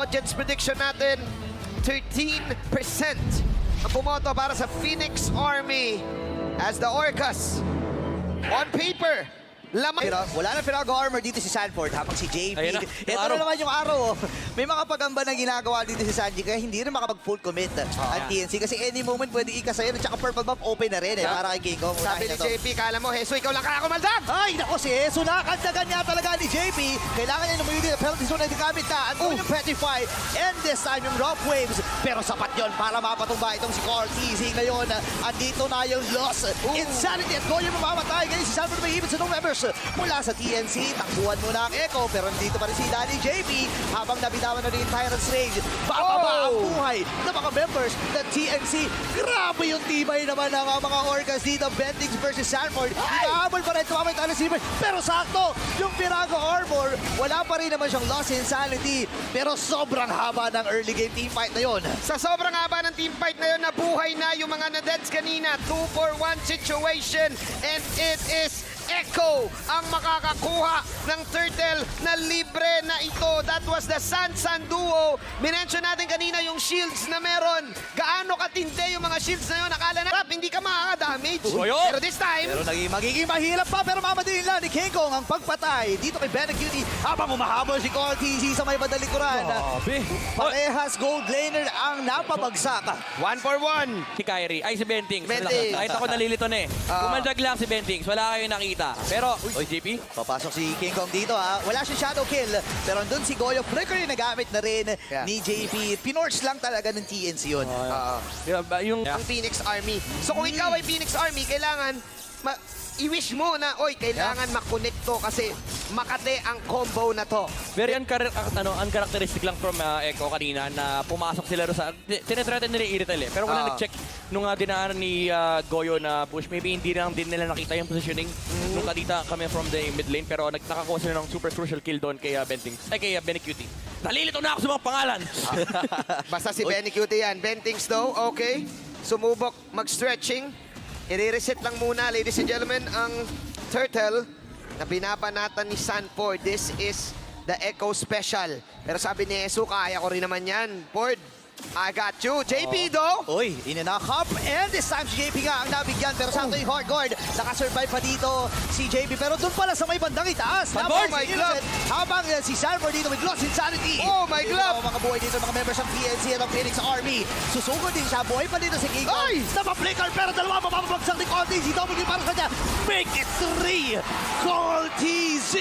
Audience prediction natin, 13% ang pumoto para sa Phoenix Army as the Orcas. On paper, lamang. Pero wala na Firago armor dito si Sanford habang si JP. Ayun na, Ito araw. na naman yung araw. Oh. May mga pagamba na ginagawa dito si Sanji kaya hindi rin makapag-full commit ang TNC kasi any moment pwede ikasayo at saka purple buff open na rin para kay King Kong. Sabi ni JP, kala mo, Jesus, ikaw lang kakakumaldag! Ay, nako si Eso, nakakagdagan niya talaga ni JP. Kailangan niya lumuyo din. Penalty zone na gamit na. At yung Petrify. And this time yung Rock Waves. Pero sapat yon para mapatumba itong si Carl TZ ngayon. At dito na yung loss. Insanity at Goyo mamamatay. Ngayon si Sanford may ibig sa nung members mula sa TNC. Takbuhan muna ang Echo. Pero dito pa rin si Danny JP. Habang nabitawan na rin yung Tyrant's Rage. Bababa ang buhay ng mga members ng TNC. Grabe yung tibay naman ng mga Orcas dito. Bendix versus Sanford. Inaabol pa rin tumamay tayo si pero sakto, yung Pirago Armor, wala pa rin naman siyang loss insanity. Pero sobrang haba ng early game team fight na yon. Sa sobrang haba ng team fight na yun, nabuhay na yung mga na-deads kanina. 2-for-1 situation. And it is Echo ang makakakuha ng turtle na libre na ito. That was the San duo. Minention natin kanina yung shields na meron. Gaano katindi yung mga shields na yun. Akala na, hindi ka makaka-damage. Pero this time, Pero magiging mahirap pa, pero mamadilin lang ni King Kong ang pagpatay dito kay Bennett Cutie habang umahabol si Carl TZ sa may badalikuran. Grabe. Parehas gold laner ang napabagsak. 1-for-1. Si Kyrie, ay si Bentings. Bentings. Nakita ko nalilito na eh. Pumaldag lang si Bentings, wala kayong nakita. Pero, oy JP, Papasok si King Kong dito ha. Wala siyang shadow kill. Pero andun si Goyo. Flicker yung nagamit na rin ni JP. Pinorse lang talaga ng TNC yun. yung Ang Phoenix Army. So kung ikaw ay Phoenix Army, kailangan i-wish mo na, oy, kailangan makonect to kasi makate ang combo na to. very uncharacteristic lang from Echo kanina na pumasok sila ro sa tinetreaten nila yung Irrital eh. Pero wala nag-check nung dinaanan ni Goyo na push. Maybe hindi lang din nila nakita yung positioning nung kadita kami from the mid lane. Pero nakakuha sila ng super crucial kill doon kay Bentings. Ay, kay Benny Cutie. Nalilito na ako sa mga pangalan. Basta si Benny Cutie yan. Bentings daw, okay. Sumubok mag-stretching. I-reset lang muna, ladies and gentlemen, ang turtle na binabanatan ni Sanford. This is the Echo Special. Pero sabi ni Esu, kaya ko rin naman yan. Ford, I got you. JP though. Uy, in-knock-up. And this time si JP nga ang nabigyan. Pero sakto yung hard guard. Nakasurvive pa dito si JP. Pero doon pala sa may bandang itaas. Oh my glove. Habang si Sanford dito with lost insanity. Oh my glove. Mga buhay dito, mga members ng PNC at ng Phoenix Army. Susugod din siya. Buhay pa dito si King Kong. Ay! Napa-flicker pero dalawa mapapabagsak ni Call TZ. Double para sa kanya. Make it 3. Call TZ.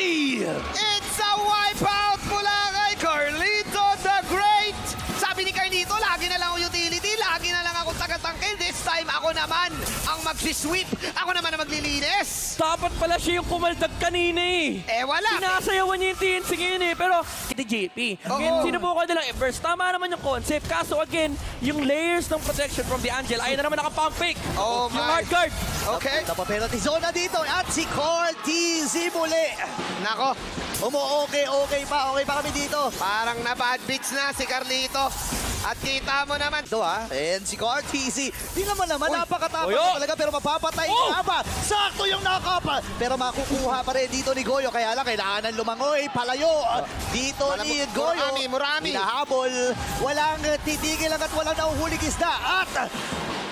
It's a wipeout mula kay Carlito the Great. Sabi ni Carlito, lagi na lang ako utility, lagi na lang ako taga-tangkel. This time, ako naman ang magsisweep. Ako naman ang maglilinis. Dapat pala siya yung kumaldag kanina eh. Eh, wala. Sinasayawan niya yung TNC ngayon eh. Pero, kita JP. Ngayon, Oo. sinubukan nilang i-burst. Tama naman yung concept. Kaso again, yung layers ng protection from the Angel, ayun na naman nakapump fake. Oh yung my. hard guard. Okay. Napa-penalty zone na dito. At si Call TZ muli. Nako, Okay pa kami dito. parang na-bad beats na si Carlito. At kita mo naman. Ito and si Call TZ. Di naman Uy. napakatapos Goyo. talaga pero mapapatay nga ba? Sakto yung knock-up. Pero makukuha pa rin dito ni Goyo. Kaya lang kailangan ng lumangoy, palayo. Dito ni Goyo. Murami. Hinahabol. Walang titigil at walang nahuhulig isda. At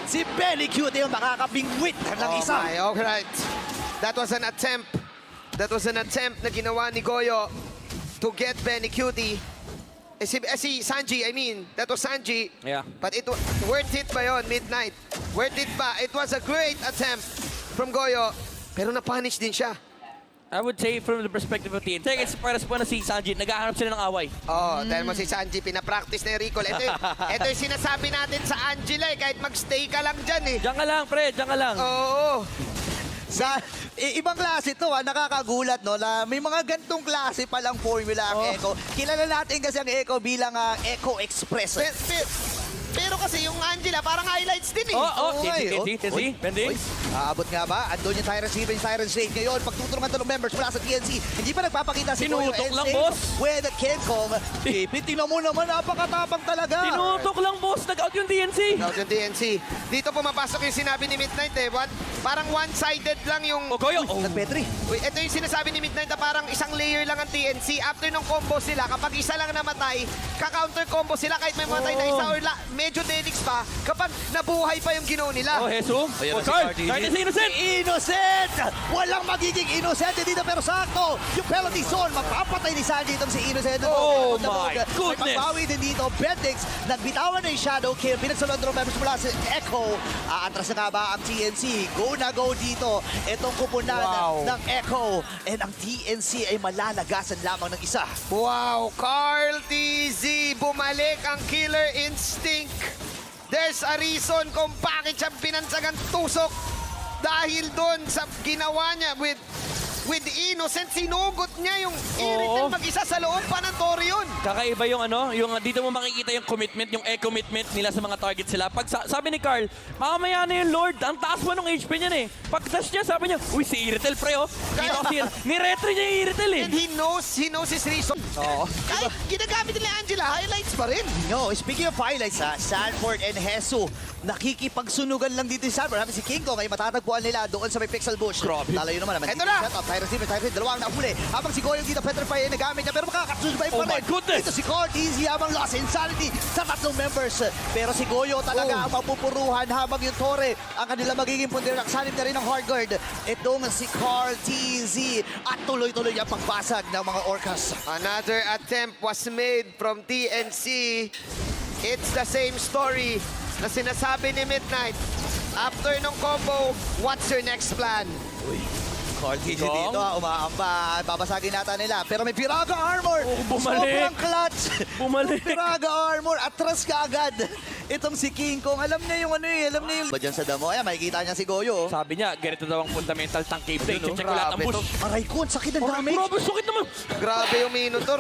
si Benny Cutie yung makakabingwit ng isa. my, alright. That was an attempt. That was an attempt na ginawa ni Goyo to get Benny Cutie. Si Sanji, I mean, that was Sanji. Yeah. But it was worth it ba yun, midnight? Worth it ba? It was a great attempt from Goyo. Pero na-punish din siya. I would say from the perspective of TNC, it's para sa si Sanji, naghahanap sila ng away. Oh, dahil mo si Sanji, pinapractice na yung recall. Ito yung sinasabi natin sa Angela eh, kahit magstay ka lang dyan eh. Diyan ka lang, pre, diyan ka lang. Oo. Sa ibang klase to nakakagulat no na may mga gantong klase palang formula ang Echo. Kilala natin kasi ang Echo bilang Echo Express. Pero kasi yung Angela, parang highlights din eh. Oh, nga eh. TNC, Bendy. Aabot nga ba? Andun yung Tyrant Steven, Siren Slate ngayon. Pagtutulungan to ng members mula sa TNC. Hindi pa nagpapakita si Goyo Tinutok and lang, Slate boss. with King Kong. JP, tingnan mo naman, napakatapang talaga. Tinutok lang, boss. Nag-out yung DNC. Out yung DNC. Dito pumapasok yung sinabi ni Midnight eh. Parang one-sided lang yung... O, Goyo. Oh. Nag-Petri. Uy, ito yung sinasabi ni Midnight na parang isang layer lang ang TNC. After nung combo sila, kapag isa lang namatay, ka-counter combo sila kahit may matay na isa or medyo Denix pa, kapag nabuhay pa yung ginaw nila. Oh, Jesus. Ayan Oh, na si Carl. RTG. Carl is innocent. Innocent! Walang magiging innocent dito pero sakto. Yung penalty zone, magpapatay ni Sanji itong si Innocent. Oh May my goodness. pagbawi din dito. Bendix, nagbitawan na yung Shadow Kill. Pinagsalon ng members mula sa Echo. Aatras na nga ba ang TNC? Go na go dito. Itong kupunan Wow. ng Echo. And ang TNC ay malalagasan lamang ng isa. Wow, Carl TZ, bumalik ang killer instinct. There's a reason kung bakit siya binansagang tusok. Dahil doon sa ginawa niya with Innocent, sinugot niya yung Iritel mag-isa sa loob pa ng Torion. Kakaiba yung ano, yung dito mo makikita yung commitment, yung e-commitment nila sa mga target sila. Pag sabi ni Carl, mamaya na yung Lord, ang taas mo ng HP niyan eh. Pag dash niya, sabi niya, uy, si Iritel pre oh. Dito kasi yan, ni-retry niya yung Iritel eh. And he knows his reason. Oo. Kahit ginagamit nila Angela, highlights pa rin. No, speaking of highlights ha, Sanford and Hesu, nakikipagsunugan lang dito si Sanford. Sabi si King Kong ay matatagpuan nila doon sa may Pixel Bush. Grabe. Lalayo naman. Eto na! Tyrant Steven, dalawang nahuli. Habang si Goyo dito, Petrify ay nagamit niya. Pero makakasurvive Oh pa my rin. goodness! Dito si Court, easy habang lost insanity sa tatlong members. Pero si Goyo talaga ang mapupuruhan habang yung Torre ang kanila magiging pundir. Nakasanib na rin ng hard guard. Itong si Carl TZ at tuloy-tuloy ang pagbasag ng mga Orcas. Another attempt was made from TNC. It's the same story na sinasabi ni Midnight. After nung combo, what's your next plan? Carl TZ Kong? dito, umaamba. Babasagin nata nila. Pero may Piraga Armor. Bumalik. Sobrang clutch. Bumalik. Piraga Armor. Atras ka agad. Itong si King Kong. Alam niya yung ano eh. Alam niya yung... Ba dyan sa damo? Ayan, makikita niya si Goyo. Sabi niya, ganito daw ang fundamental tank cave play. Ayun, Check ko lahat ang grabe push. Aray ko, ang sakit ng damage. Grabe, sakit naman. Grabe yung Minotaur,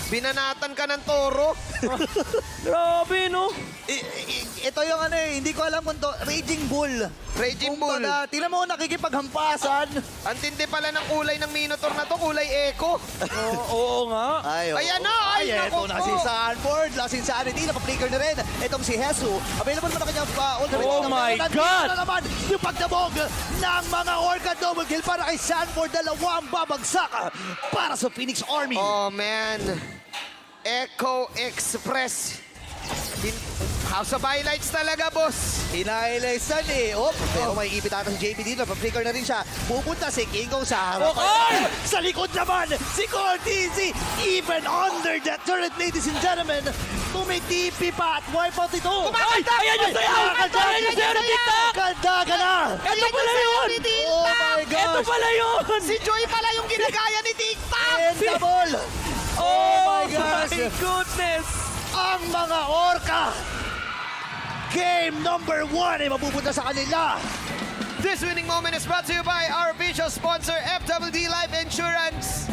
binanatan ka ng toro. Grabe, no? Ito yung ano eh. Hindi ko alam kung to. Raging Bull. Raging Bull. Kumbaga, tingnan mo nakikipaghampasan. Ang tindi pala ng kulay ng Minotaur na to, kulay eco. Oo nga. Ay, Ayan na! Ay, eto naku na po. si Sanford. Lasing Insanity. Naka-flicker na rin. Itong si Hesu. Available mo na kanyang ultimate. Oh skill. my Nandito God! na naman yung pagdabog ng mga Orca double kill para kay Sanford. Dalawang babagsak para sa Phoenix Army. Oh man, Echo Express. House of Highlights talaga, boss. Hinahilaisan eh. Pero may ipit ata si JP dito. Pa-flicker na rin siya. Pupunta si King Kong sa harap. Okay! Sa likod naman, si Cortez. Even under that turret, ladies and gentlemen. Tumitipi pa at wipeout ito. Ay! Ayan yung sayaw! Ayan yung sayaw ng TikTok! Kandaga na! Ito pala yun! Oh my Ito gosh! pala yun! Si Joy pala yung ginagaya ni TikTok. And double! Oh my gosh! my goodness! Ang mga Orca! Game number 1 ay mapupunta sa kanila. This winning moment is brought to you by our official sponsor, FWD Life Insurance.